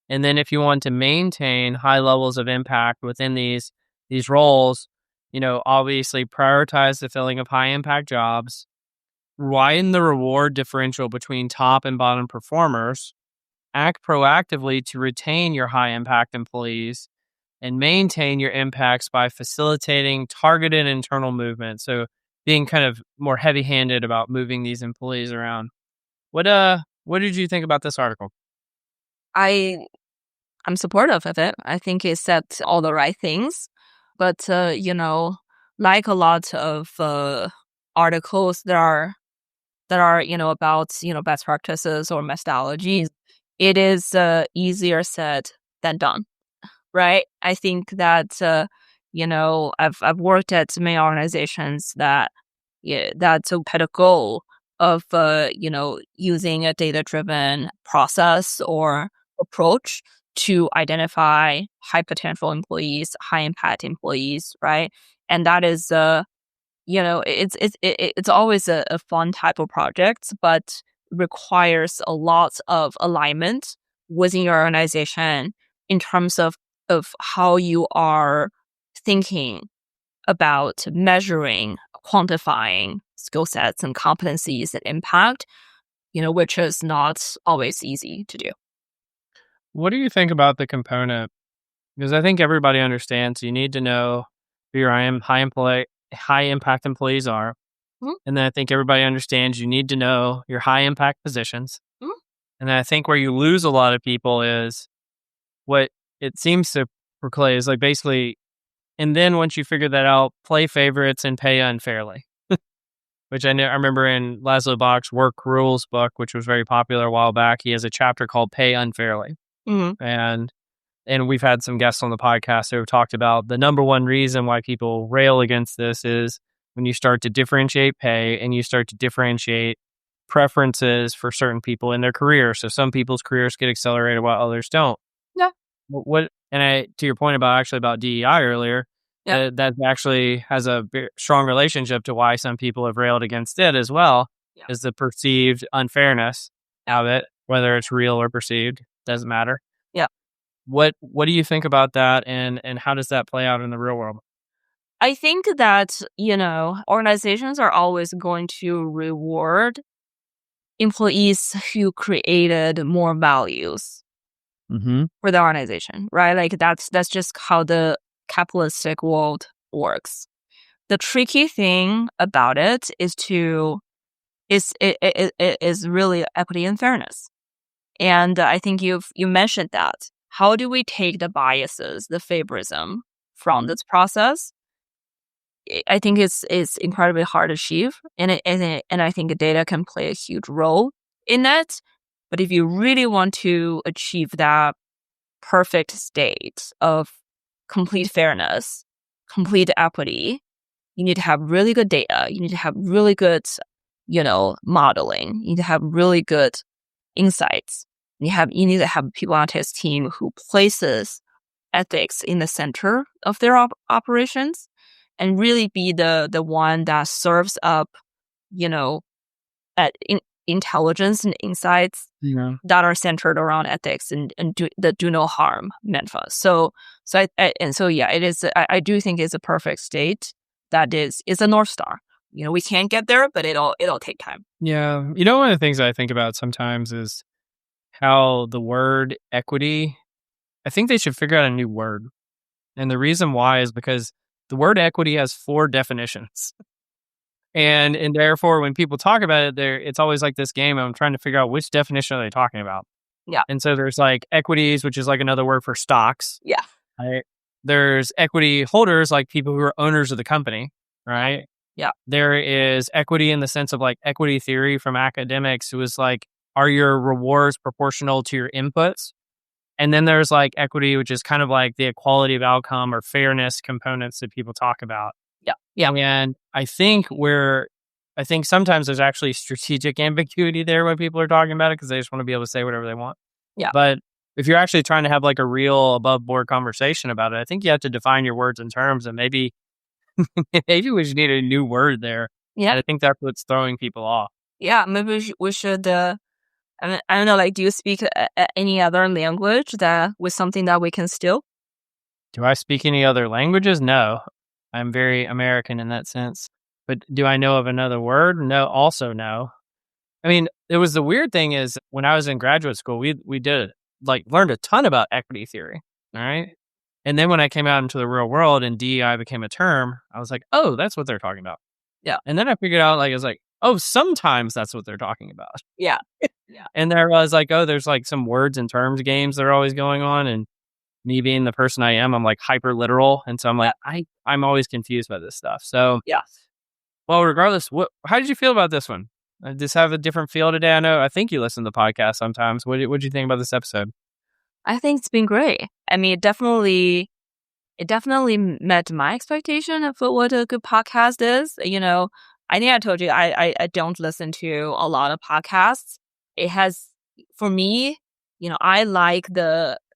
And then if you want to maintain high levels of impact within these roles, obviously prioritize the filling of high impact jobs, widen the reward differential between top and bottom performers, act proactively to retain your high impact employees, and maintain your impacts by facilitating targeted internal movement. So being kind of more heavy handed about moving these employees around. What did you think about this article? I'm supportive of it. I think it said all the right things. But, like a lot of articles that are about, best practices or methodologies, it is easier said than done, right? I think that, I've worked at many organizations that had a goal of, using a data-driven process or approach to identify high potential employees, high impact employees, right? And that is, it's always a fun type of project, but requires a lot of alignment within your organization in terms of how you are thinking about measuring, quantifying skill sets and competencies and impact, which is not always easy to do. What do you think about the component? Because I think everybody understands you need to know who your high impact employees are. Mhm. And then I think everybody understands you need to know your high impact positions. Mhm. And then I think where you lose a lot of people is what it seems to proclaim is like basically, and then once you figure that out, play favorites and pay unfairly. Which I remember in Laszlo Bock's Work Rules book, which was very popular a while back, he has a chapter called Pay Unfairly. Mm-hmm. And we've had some guests on the podcast who have talked about the number one reason why people rail against this is when you start to differentiate pay and you start to differentiate preferences for certain people in their career. So some people's careers get accelerated while others don't. Yeah. To your point about DEI earlier, Yeah. that actually has a strong relationship to why some people have railed against it as well, Yeah. is the perceived unfairness of it, whether it's real or perceived, doesn't matter. Yeah. What do you think about that, and how does that play out in the real world? I think that, organizations are always going to reward employees who created more values for the organization, right? Like that's just how the capitalistic world works. The tricky thing about it is really equity and fairness. And I think you mentioned that. How do we take the biases, the favorism from this process? I think it's incredibly hard to achieve, and I think data can play a huge role in that. But if you really want to achieve that perfect state of complete fairness, complete equity, you need to have really good data. You need to have really good, modeling. You need to have really good insights. You need to have people analytics team who places ethics in the center of their operations and really be the one that serves up, intelligence and insights that are centered around ethics and do no harm mantra. So it is. I do think it's a perfect state that is a North Star. We can't get there, but it'll take time. Yeah. One of the things I think about sometimes is how the word equity, I think they should figure out a new word. And the reason why is because the word equity has 4 definitions. And therefore, when people talk about it, it's always like this game. I'm trying to figure out which definition are they talking about. Yeah. And so there's like equities, which is like another word for stocks. Yeah. Right. There's equity holders, like people who are owners of the company. Right. Yeah. There is equity in the sense of like equity theory from academics, who is like, are your rewards proportional to your inputs? And then there's like equity, which is kind of like the equality of outcome or fairness components that people talk about. Yeah. Yeah. And I think sometimes there's actually strategic ambiguity there when people are talking about it, because they just want to be able to say whatever they want. Yeah. But if you're actually trying to have like a real above board conversation about it, I think you have to define your words and terms, and maybe we should need a new word there. Yeah. And I think that's what's throwing people off. Yeah. Maybe we should. I don't know. Like, do you speak any other language with something that we can steal? Do I speak any other languages? No. I'm very American in that sense. But do I know of another word? No, also no. I mean, it was the weird thing is when I was in graduate school, we learned a ton about equity theory. All right. And then when I came out into the real world and DEI became a term, I was like, oh, that's what they're talking about. Yeah. And then I figured out, like, I was like, oh, sometimes that's what they're talking about. Yeah. Yeah. And there was like, oh, there's like some words and terms games that are always going on. And me being the person I am, I'm like hyper literal. And so I'm like, I'm always confused by this stuff. So, yeah. Well, regardless, how did you feel about this one? Does this have a different feel today? I think you listen to the podcast sometimes. What did you think about this episode? I think it's been great. I mean, it definitely met my expectation of what a good podcast is. I think I told you I don't listen to a lot of podcasts. It has, for me, I like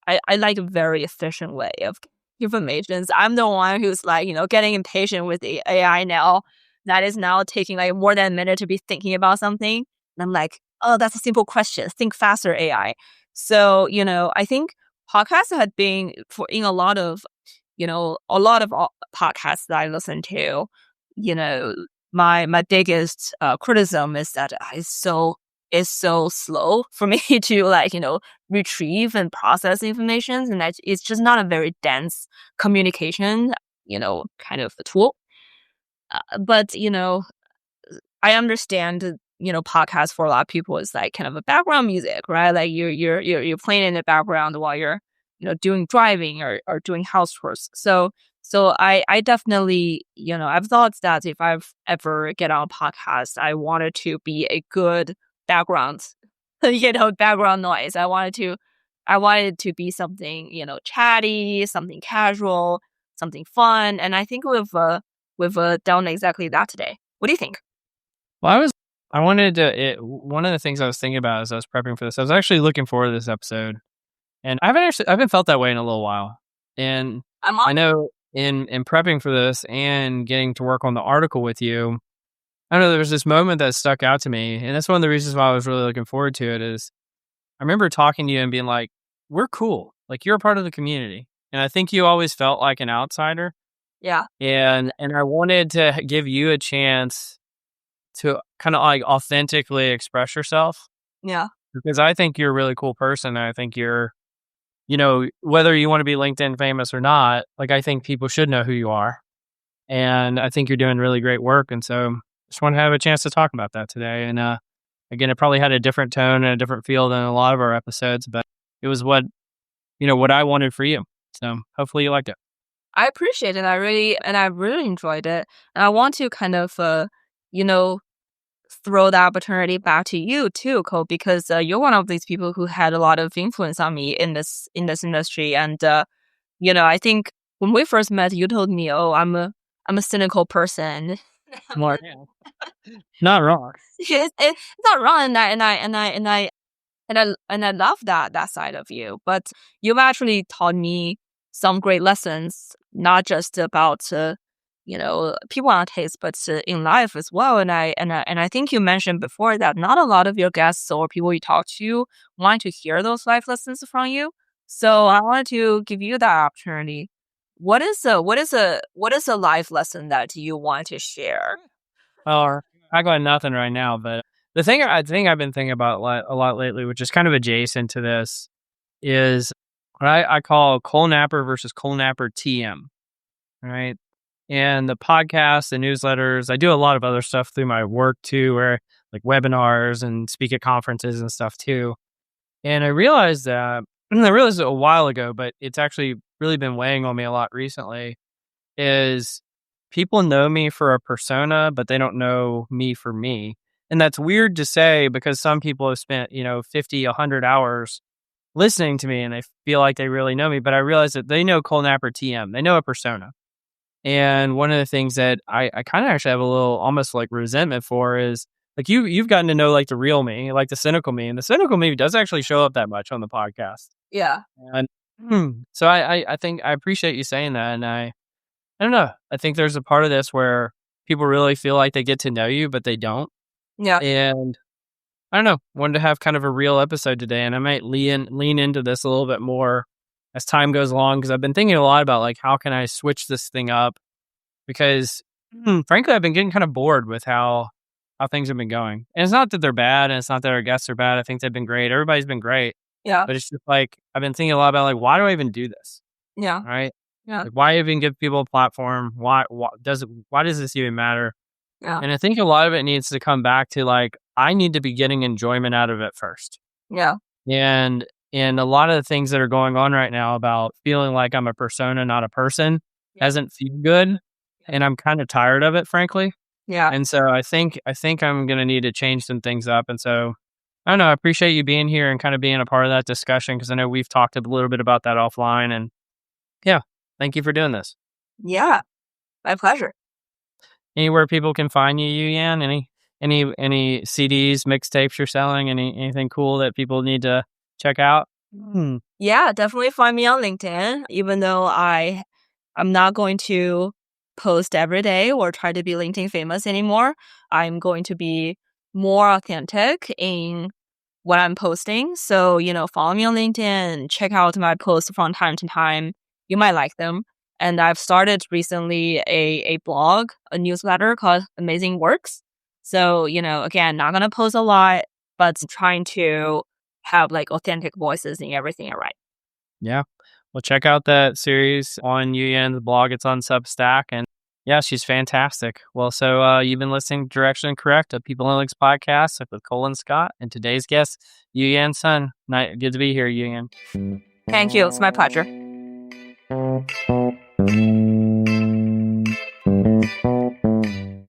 I like a very efficient way of information. I'm the one who's like, getting impatient with the AI now. That is now taking like more than a minute to be thinking about something. And I'm like, oh, that's a simple question. Think faster, AI. So, I think podcasts had been in a lot of podcasts that I listen to, my biggest criticism is that it's so slow for me to retrieve and process information, and it's just not a very dense communication, kind of a tool. But I understand podcasts for a lot of people is like kind of a background music, right? Like you're playing in the background while you're doing driving or doing house chores. So I definitely I've thought that if I've ever get on a podcast, I wanted to be a good background background noise. I wanted it to be something chatty, something casual, something fun, and I think we've done exactly that today. What do you think? Well, one of the things I was thinking about as I was prepping for this, I was actually looking forward to this episode, and I haven't felt that way in a little while. And I know in prepping for this and getting to work on the article with you, I don't know, there was this moment that stuck out to me, and that's one of the reasons why I was really looking forward to it. Is I remember talking to you and being like, "We're cool. Like, you're a part of the community," and I think you always felt like an outsider. Yeah. And I wanted to give you a chance to kind of like authentically express yourself. Yeah. Because I think you're a really cool person. And I think you're, whether you want to be LinkedIn famous or not, like I think people should know who you are. And I think you're doing really great work. And so just want to have a chance to talk about that today. And again, it probably had a different tone and a different feel than a lot of our episodes, but it was what I wanted for you. So hopefully you liked it. I appreciate it. I really enjoyed it. And I want to kind of, throw the opportunity back to you too, Cole, because you're one of these people who had a lot of influence on me in this industry. And, I think when we first met, you told me, oh, I'm a cynical person. More, not wrong. It's not wrong. And And I love that side of you. But you've actually taught me some great lessons, not just about people analytics, but in life as well. And I think you mentioned before that not a lot of your guests or people you talk to want to hear those life lessons from you. So I wanted to give you that opportunity. What is a life lesson that you want to share? Well, I got nothing right now, but the thing I think I've been thinking about a lot lately, which is kind of adjacent to this, is what I call Cole Napper versus Cole Napper TM, right? And the podcasts, the newsletters, I do a lot of other stuff through my work too, where like webinars and speak at conferences and stuff too. And I realized it a while ago, but it's actually really been weighing on me a lot recently, is people know me for a persona, but they don't know me for me. And that's weird to say because some people have spent, 50, 100 hours listening to me and they feel like they really know me. But I realize that they know Cole Napper TM. They know a persona. And one of the things that I kind of actually have a little almost like resentment for is like you've gotten to know like the real me, like the cynical me. And the cynical me doesn't actually show up that much on the podcast. Yeah. And so I think I appreciate you saying that. And I don't know. I think there's a part of this where people really feel like they get to know you, but they don't. Yeah. And I don't know. Wanted to have kind of a real episode today, and I might lean into this a little bit more as time goes along because I've been thinking a lot about like how can I switch this thing up because frankly I've been getting kind of bored with how things have been going. And it's not that they're bad, and it's not that our guests are bad. I think they've been great. Everybody's been great. Yeah. But it's just like I've been thinking a lot about like why do I even do this? Yeah. Right? Yeah. Like, why even give people a platform? Why does this even matter? Yeah. And I think a lot of it needs to come back to like I need to be getting enjoyment out of it first. Yeah. And a lot of the things that are going on right now about feeling like I'm a persona, not a person, hasn't feel good. And I'm kind of tired of it, frankly. Yeah. And so I think I'm gonna need to change some things up. And so I don't know, I appreciate you being here and kind of being a part of that discussion because I know we've talked a little bit about that offline. And yeah, thank you for doing this. Yeah. My pleasure. Anywhere people can find you, Yuyan? Any CDs, mixtapes you're selling? Anything cool that people need to check out? Yeah, definitely find me on LinkedIn. Even though I'm not going to post every day or try to be LinkedIn famous anymore, I'm going to be more authentic in what I'm posting. So, follow me on LinkedIn, check out my posts from time to time. You might like them. And I've started recently a blog, a newsletter called Amazing Works. So, again, not going to post a lot, but trying to have like authentic voices in everything I write. Yeah. Well, check out that series on Yuyan's blog. It's on Substack. And yeah, she's fantastic. Well, so you've been listening to Directionally Correct, a People Analytics podcast with Cole and Scott. And today's guest, Yuyan Sun. Good to be here, Yuyan. Thank you. It's my pleasure.